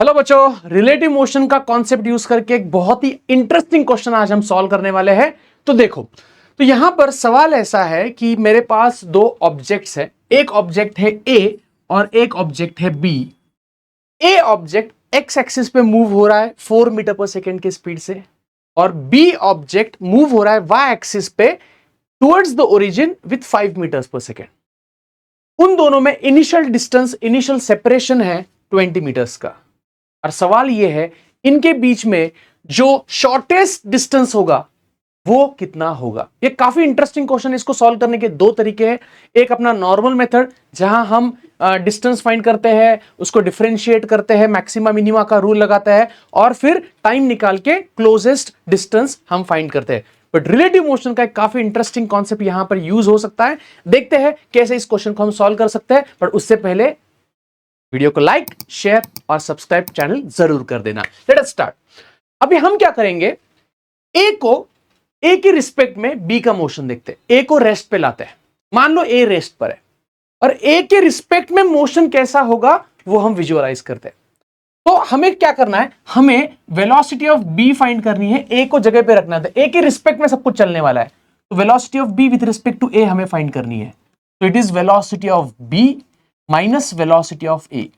Hello बच्चों, relative motion का concept use करके एक बहुत ही इंटरेस्टिंग क्वेश्चन आज हम सॉल्व करने वाले हैं। तो देखो, तो यहां पर सवाल ऐसा है कि मेरे पास दो ऑब्जेक्ट्स है। एक ऑब्जेक्ट है ए और एक ऑब्जेक्ट है B. A object X axis पे मूव हो रहा है 4 मीटर पर सेकेंड की स्पीड से और बी ऑब्जेक्ट मूव हो रहा है वाई एक्सिस पे towards the origin with 5 meters per second. उन दोनों में इनिशियल डिस्टेंस, इनिशियल सेपरेशन है 20 मीटर्स का। और सवाल यह है, इनके बीच में जो शॉर्टेस्ट डिस्टेंस होगा वो कितना होगा। ये काफी इंटरेस्टिंग क्वेश्चन। इसको सॉल्व करने के दो तरीके हैं। एक अपना नॉर्मल मेथड जहां हम डिस्टेंस फाइंड करते हैं, उसको डिफरेंशिएट करते हैं, मैक्सिमा मिनिमा का रूल लगाते हैं और फिर टाइम निकाल के क्लोजेस्ट डिस्टेंस हम फाइंड करते हैं। बट रिलेटिव मोशन का एक काफी इंटरेस्टिंग कॉन्सेप्ट यहां पर यूज हो सकता है। देखते हैं कैसे इस क्वेश्चन को हम सॉल्व कर सकते हैं। बट उससे पहले वीडियो को लाइक, शेयर और सब्सक्राइब चैनल जरूर कर देना। Let us start. अभी हम क्या करेंगे, ए की रिस्पेक्ट में बी का मोशन देखते हैं। ए को रेस्ट पे लाते हैं। मान लो ए रेस्ट पर है और ए के रिस्पेक्ट में मोशन कैसा होगा वो हम विजुअलाइज करते हैं। तो हमें क्या करना है, हमें वेलोसिटी ऑफ बी फाइंड करनी है। ए को जगह पे रखना है, ए के रिस्पेक्ट में सब कुछ चलने वाला है। तो velocity of B with respect to A हमें फाइंड करनी है। तो it is velocity of B minus velocity of A,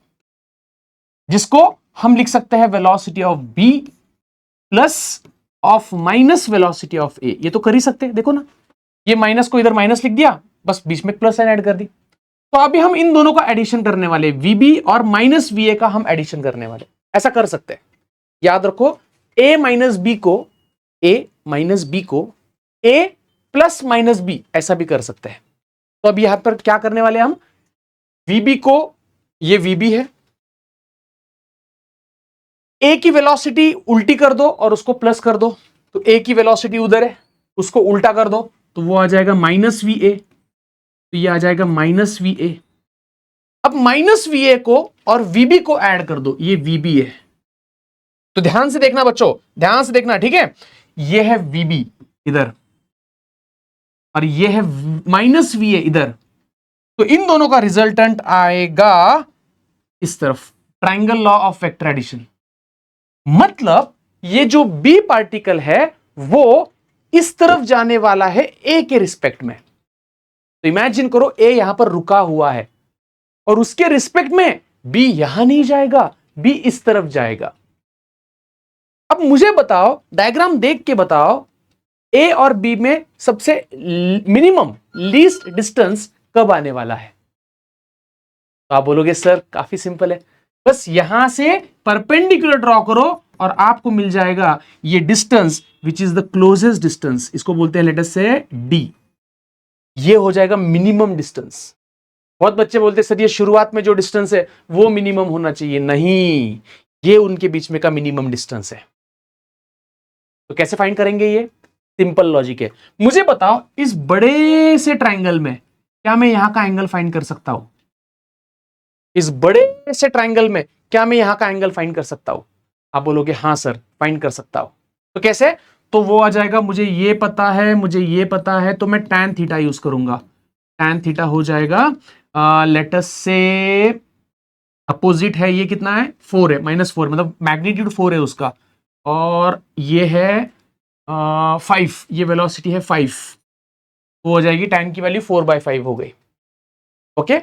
जिसको हम लिख सकते हैं velocity of B plus of minus velocity of A. ये तो कर ही सकते हैं, देखो ना, ये माइनस को इधर माइनस लिख दिया, बस बीच में प्लस साइन ऐड कर दी। तो अभी हम इन दोनों का एडिशन करने वाले, वीबी और माइनस वी ए का हम एडिशन करने वाले। ऐसा कर सकते हैं, याद रखो, ए माइनस बी को ए प्लस माइनस बी ऐसा भी कर सकते हैं। तो अभी यहां पर क्या करने वाले हम, वीबी को, ये वीबी है, ए की वेलोसिटी उल्टी कर दो और उसको प्लस कर दो। तो ए की वेलोसिटी उधर है, उसको उल्टा कर दो तो वो आ जाएगा माइनस वी ए। तो ये आ जाएगा माइनस वी ए। अब माइनस वी ए को और वीबी को ऐड कर दो, ये वीबी है। तो ध्यान से देखना बच्चों, ध्यान से देखना, ठीक है। ये है वीबी इधर और ये है माइनस वी ए इधर। तो इन दोनों का रिजल्टेंट आएगा इस तरफ, triangle law of vector addition. मतलब ये जो बी पार्टिकल है वो इस तरफ जाने वाला है ए के रिस्पेक्ट में। तो इमेजिन करो, ए यहां पर रुका हुआ है और उसके रिस्पेक्ट में बी यहां नहीं जाएगा, बी इस तरफ जाएगा। अब मुझे बताओ, डायग्राम देख के बताओ, ए और बी में सबसे मिनिमम लीस्ट डिस्टेंस कब आने वाला है। तो आप बोलोगे सर काफी सिंपल है, बस यहां से परपेंडिकुलर ड्रॉ करो और आपको मिल जाएगा ये distance which is the closest distance. इसको बोलते हैं लेट अस से डी। ये हो जाएगा मिनिमम डिस्टेंस। बहुत बच्चे बोलते हैं सर ये शुरुआत में जो डिस्टेंस है वो मिनिमम होना चाहिए। नहीं, ये उनके बीच में का मिनिमम डिस्टेंस है। तो कैसे फाइंड करेंगे, ये सिंपल लॉजिक है। मुझे बताओ, इस बड़े से ट्राइंगल में क्या मैं यहां का एंगल फाइंड कर सकता हूं? इस बड़े से ट्राइंगल में क्या मैं यहां का एंगल फाइंड कर सकता हूं? आप बोलोगे हाँ सर फाइंड कर सकता हूं। तो कैसे? तो वो आ जाएगा, मुझे ये पता है, मुझे ये पता है, तो मैं tan थीटा यूज करूंगा। tan थीटा हो जाएगा लेट अस से अपोजिट है, ये कितना है 4 है, -4, मतलब मैग्नीट्यूड 4 है उसका, और ये है 5, ये वेलोसिटी है 5। वो हो जाएगी tan की वैल्यू 4/5 हो गई। ओके,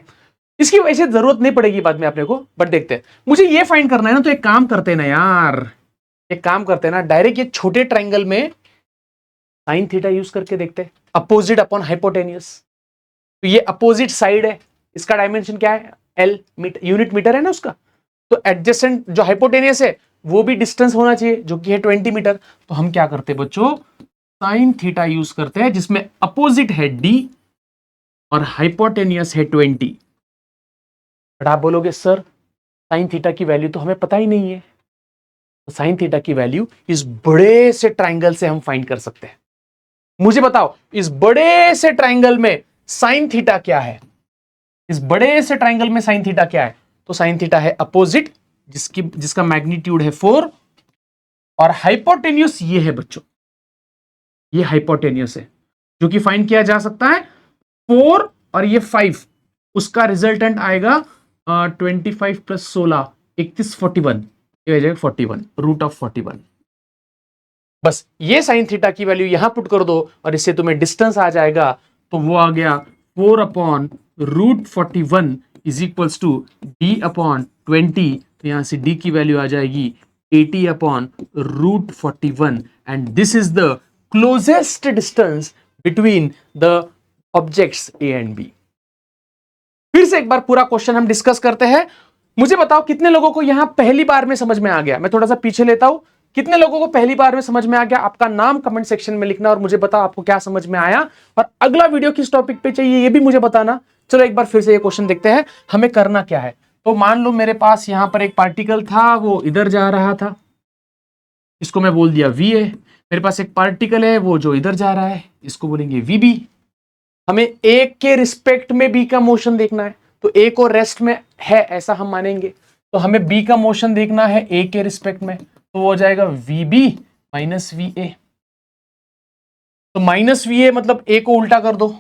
इसकी वैसे जरूरत नहीं पड़ेगी बाद में अपने को, बट देखते हैं। मुझे ये फाइंड करना है ना, तो एक काम करते हैं ना यार, एक काम करते हैं ना, डायरेक्ट ये छोटे ट्राइंगल में साइन थीटा यूज करके देखते हैं, अपोजिट अपॉन हाइपोटेनियस। तो ये अपोजिट साइड है, इसका डायमेंशन क्या है, एल यूनिट मीटर है ना उसका। तो एडजेसेंट जो हाइपोटेनियस है वो भी डिस्टेंस होना चाहिए, जो कि है 20 मीटर। तो हम क्या करते हैं बच्चों, साइन थीटा यूज करते हैं, जिसमें अपोजिट है डी और हाइपोटेनियस है 20। बट आप बोलोगे सर साइन थीटा की वैल्यू तो हमें पता ही नहीं है। तो साइन थीटा की वैल्यू इस बड़े से ट्राइंगल से हम फाइंड कर सकते हैं। मुझे बताओ, इस बड़े से ट्राइंगल में साइन थीटा क्या है? इस बड़े से ट्राइंगल में साइन थीटा क्या है? तो साइन थीटा है अपोजिट, जिसका मैग्नीट्यूड है 4, और हाइपोटेन्यूस ये है बच्चों, ये हाइपोटेन्यूस है, जो कि फाइंड किया जा सकता है 4 और ये 5, उसका रिजल्टेंट आएगा 25 + 16 31 41। ये आ जाएगा 41 रूट ऑफ 41। बस ये साइन थीटा की वैल्यू यहां पुट कर दो और इससे तुम्हें डिस्टेंस आ जाएगा, तो वो आ गया 4 upon root 41 is equals to D upon 20। तो यहां से डी की वैल्यू आ जाएगी 80 upon root 41 and this is the closest distance between the objects A and B. फिर से एक बार पूरा क्वेश्चन हम डिस्कस करते हैं। मुझे बताओ कितने लोगों को यहां पहली बार में समझ में आ गया। मैं थोड़ा सा पीछे लेता हूं, कितने लोगों को पहली बार में समझ में आ गया? आपका नाम कमेंट सेक्शन में लिखना और मुझे बताओ आपको क्या समझ में आया और अगला वीडियो किस टॉपिक पे चाहिए ये भी मुझे बताना। चलो एक बार फिर से ये क्वेश्चन देखते हैं। हमें करना क्या है, तो मान लो मेरे पास यहां पर एक पार्टिकल था, वो इधर जा रहा था, इसको मैं बोल दिया वी ए। मेरे पास एक पार्टिकल है वो जो इधर जा रहा है, इसको बोलेंगे वी बी। हमें ए के रिस्पेक्ट में बी का मोशन देखना है, तो ए को रेस्ट में है ऐसा हम मानेंगे, तो हमें बी का मोशन देखना है ए के रिस्पेक्ट में, तो वो हो जाएगा V B minus V A. तो माइनस वी ए मतलब ए को उल्टा कर दो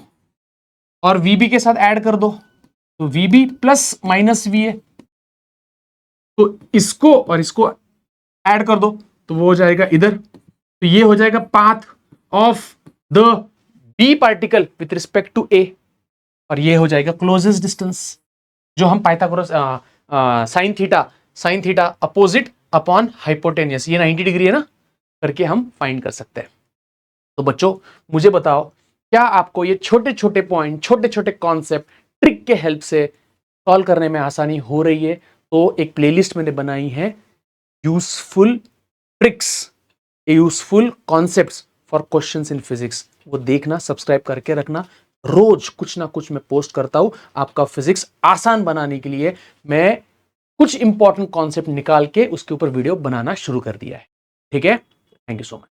और वी बी के साथ ऐड कर दो, तो V B plus minus V A. तो इसको और इसको ऐड कर दो तो वो हो जाएगा इधर, तो ये हो जाएगा path of the B particle with respect to A, और ये हो जाएगा क्लोजेस्ट डिस्टेंस जो हम Pythagoras sine theta opposite upon hypotenuse, ये 90 डिग्री है ना, करके हम फाइंड कर सकते हैं। तो बच्चों मुझे बताओ, क्या आपको ये छोटे छोटे पॉइंट, छोटे छोटे कॉन्सेप्ट ट्रिक के हेल्प से सॉल्व करने में आसानी हो रही है? तो एक प्लेलिस्ट मैंने बनाई है, useful tricks, useful concepts for questions in physics, वो देखना, सब्सक्राइब करके रखना। रोज कुछ ना कुछ मैं पोस्ट करता हूं आपका फिजिक्स आसान बनाने के लिए। मैं कुछ इंपॉर्टेंट कॉन्सेप्ट निकाल के उसके ऊपर वीडियो बनाना शुरू कर दिया है। ठीक है, थैंक यू सो मच।